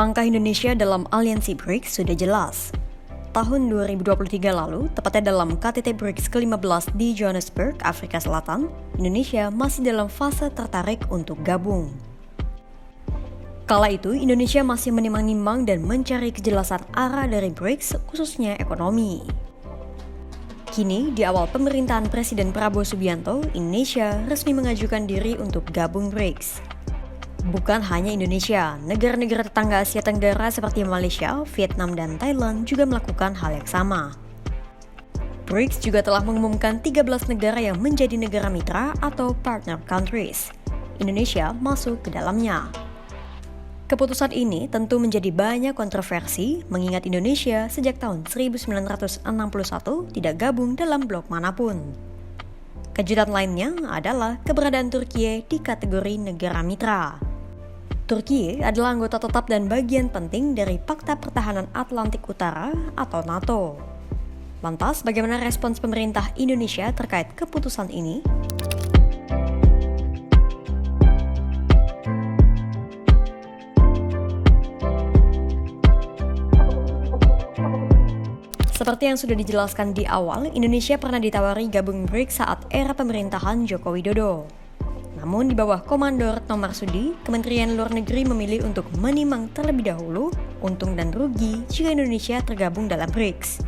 Langkah Indonesia dalam aliansi BRICS sudah jelas. Tahun 2023 lalu, tepatnya dalam KTT BRICS ke-15 di Johannesburg, Afrika Selatan, Indonesia masih dalam fase tertarik untuk gabung. Kala itu, Indonesia masih menimang-nimang dan mencari kejelasan arah dari BRICS, khususnya ekonomi. Kini, di awal pemerintahan Presiden Prabowo Subianto, Indonesia resmi mengajukan diri untuk gabung BRICS. Bukan hanya Indonesia, negara-negara tetangga Asia Tenggara seperti Malaysia, Vietnam, dan Thailand juga melakukan hal yang sama. BRICS juga telah mengumumkan 13 negara yang menjadi negara mitra atau partner countries. Indonesia masuk ke dalamnya. Keputusan ini tentu menjadi banyak kontroversi mengingat Indonesia sejak tahun 1961 tidak gabung dalam blok manapun. Kejutan lainnya adalah keberadaan Turki di kategori negara mitra. Turki adalah anggota tetap dan bagian penting dari Pakta Pertahanan Atlantik Utara atau NATO. Lantas, bagaimana respons pemerintah Indonesia terkait keputusan ini? Seperti yang sudah dijelaskan di awal, Indonesia pernah ditawari gabung BRICS saat era pemerintahan Joko Widodo. Namun di bawah Komando Retno Marsudi, Kementerian Luar Negeri memilih untuk menimang terlebih dahulu untung dan rugi jika Indonesia tergabung dalam BRICS.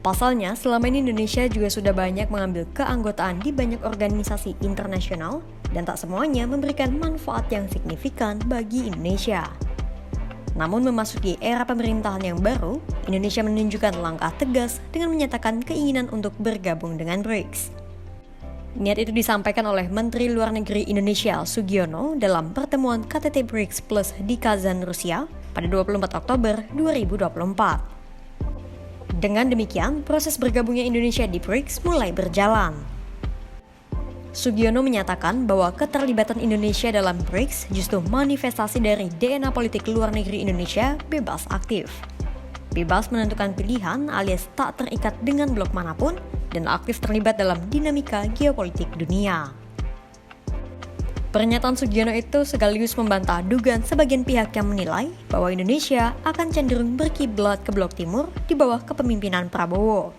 Pasalnya, selama ini Indonesia juga sudah banyak mengambil keanggotaan di banyak organisasi internasional dan tak semuanya memberikan manfaat yang signifikan bagi Indonesia. Namun memasuki era pemerintahan yang baru, Indonesia menunjukkan langkah tegas dengan menyatakan keinginan untuk bergabung dengan BRICS. Niat itu disampaikan oleh Menteri Luar Negeri Indonesia Sugiono dalam pertemuan KTT BRICS Plus di Kazan, Rusia pada 24 Oktober 2024. Dengan demikian, proses bergabungnya Indonesia di BRICS mulai berjalan. Sugiono menyatakan bahwa keterlibatan Indonesia dalam BRICS justru manifestasi dari DNA politik luar negeri Indonesia bebas aktif. Bebas menentukan pilihan alias tak terikat dengan blok manapun dan aktif terlibat dalam dinamika geopolitik dunia. Pernyataan Sugiono itu sekaligus membantah dugaan sebagian pihak yang menilai bahwa Indonesia akan cenderung berkiblat ke blok timur di bawah kepemimpinan Prabowo.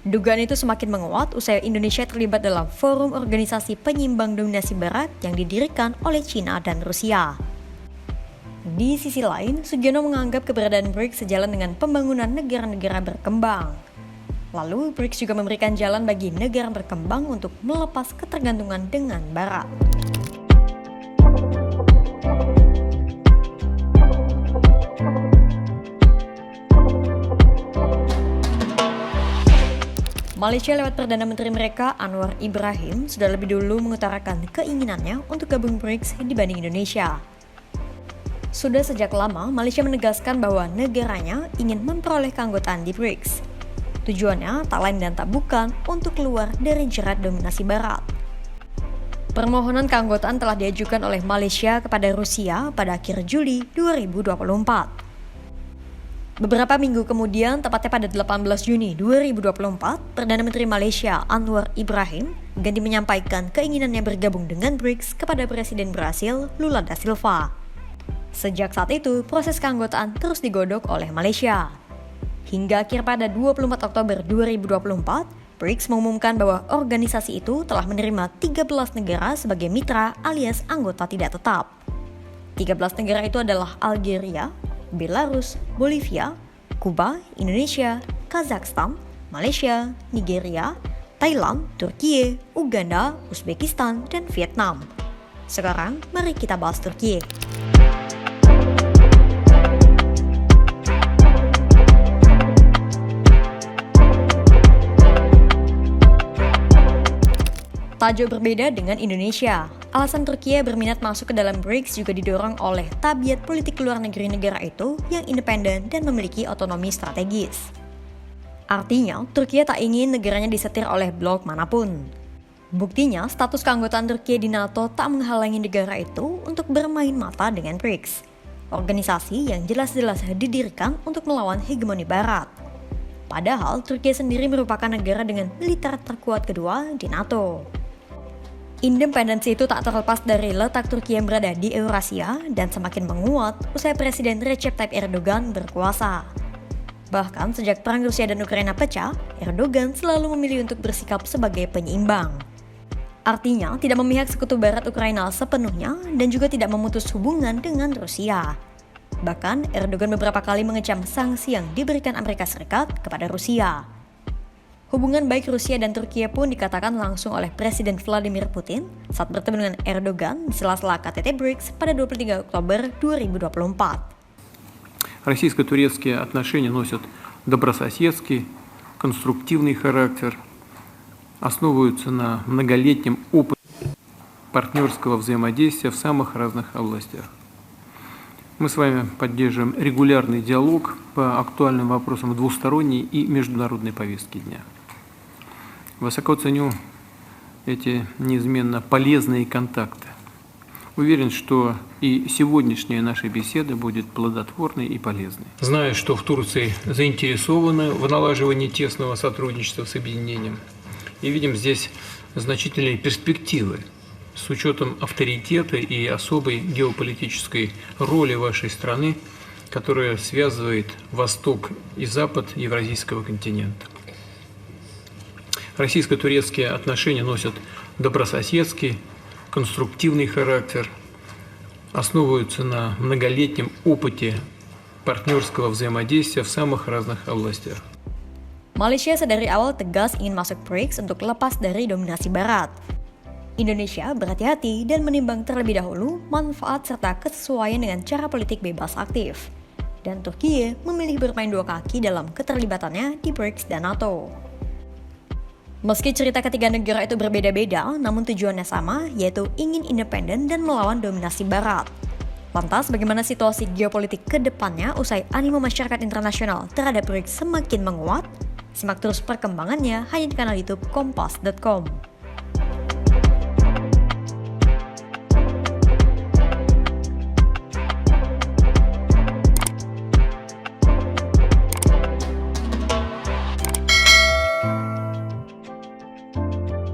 Dugaan itu semakin menguat usai Indonesia terlibat dalam forum organisasi penyimbang dominasi barat yang didirikan oleh China dan Rusia. Di sisi lain, Sugiono menganggap keberadaan BRICS sejalan dengan pembangunan negara-negara berkembang. Lalu, BRICS juga memberikan jalan bagi negara berkembang untuk melepas ketergantungan dengan Barat. Malaysia lewat Perdana Menteri mereka, Anwar Ibrahim, sudah lebih dulu mengutarakan keinginannya untuk gabung BRICS dibanding Indonesia. Sudah sejak lama, Malaysia menegaskan bahwa negaranya ingin memperoleh keanggotaan di BRICS. Tujuannya tak lain dan tak bukan untuk keluar dari jerat dominasi Barat. Permohonan keanggotaan telah diajukan oleh Malaysia kepada Rusia pada akhir Juli 2024. Beberapa minggu kemudian, tepatnya pada 18 Juni 2024, Perdana Menteri Malaysia Anwar Ibrahim ganti menyampaikan keinginannya bergabung dengan BRICS kepada Presiden Brasil Lula da Silva. Sejak saat itu, proses keanggotaan terus digodok oleh Malaysia. Hingga akhir pada 24 Oktober 2024, BRICS mengumumkan bahwa organisasi itu telah menerima 13 negara sebagai mitra alias anggota tidak tetap. 13 negara itu adalah Algeria, Belarus, Bolivia, Kuba, Indonesia, Kazakhstan, Malaysia, Nigeria, Thailand, Turki, Uganda, Uzbekistan, dan Vietnam. Sekarang, mari kita bahas Turki. Tak jauh berbeda dengan Indonesia, alasan Turki berminat masuk ke dalam BRICS juga didorong oleh tabiat politik luar negeri negara itu yang independen dan memiliki otonomi strategis. Artinya, Turki tak ingin negaranya disetir oleh blok manapun. Buktinya, status keanggotaan Turki di NATO tak menghalangi negara itu untuk bermain mata dengan BRICS, organisasi yang jelas-jelas didirikan untuk melawan hegemoni Barat. Padahal, Turki sendiri merupakan negara dengan militer terkuat kedua di NATO. Independensi itu tak terlepas dari letak Turki yang berada di Eurasia dan semakin menguat usai Presiden Recep Tayyip Erdogan berkuasa. Bahkan sejak perang Rusia dan Ukraina pecah, Erdogan selalu memilih untuk bersikap sebagai penyeimbang. Artinya tidak memihak sekutu barat Ukraina sepenuhnya dan juga tidak memutus hubungan dengan Rusia. Bahkan Erdogan beberapa kali mengecam sanksi yang diberikan Amerika Serikat kepada Rusia. Hubungan baik Rusia dan Turki pun dikatakan langsung oleh Presiden Vladimir Putin saat bertemu dengan Erdogan di sela-sela KTT BRICS pada 23 Oktober 2024. Российско-турецкие отношения носят добрососедский, конструктивный характер, основываются на многолетнем опыте партнерского взаимодействия в самых разных областях. Мы с вами поддерживаем регулярный диалог по актуальным вопросам двусторонней и международной повестки дня. Высоко ценю эти неизменно полезные контакты. Уверен, что и сегодняшняя наша беседа будет плодотворной и полезной. Знаю, что в Турции заинтересованы в налаживании тесного сотрудничества с объединением. И видим здесь значительные перспективы с учетом авторитета и особой геополитической роли вашей страны, которая связывает Восток и Запад Евразийского континента. Российско-турецкие отношения носят добрососедский, конструктивный характер, основываются на многолетнем опыте партнерского взаимодействия в самых разных областях. Malaysia sedari awal tegas ingin masuk BRICS untuk lepas dari dominasi Barat. Indonesia berhati-hati dan menimbang terlebih dahulu manfaat serta kesesuaian dengan cara politik bebas aktif. Dan Turki memilih bermain dua kaki dalam keterlibatannya di BRICS dan NATO. Meski cerita ketiga negara itu berbeda-beda, namun tujuannya sama, yaitu ingin independen dan melawan dominasi Barat. Lantas, bagaimana situasi geopolitik ke depannya usai animo masyarakat internasional terhadap BRICS semakin menguat? Simak terus perkembangannya hanya di kanal YouTube Kompas.com.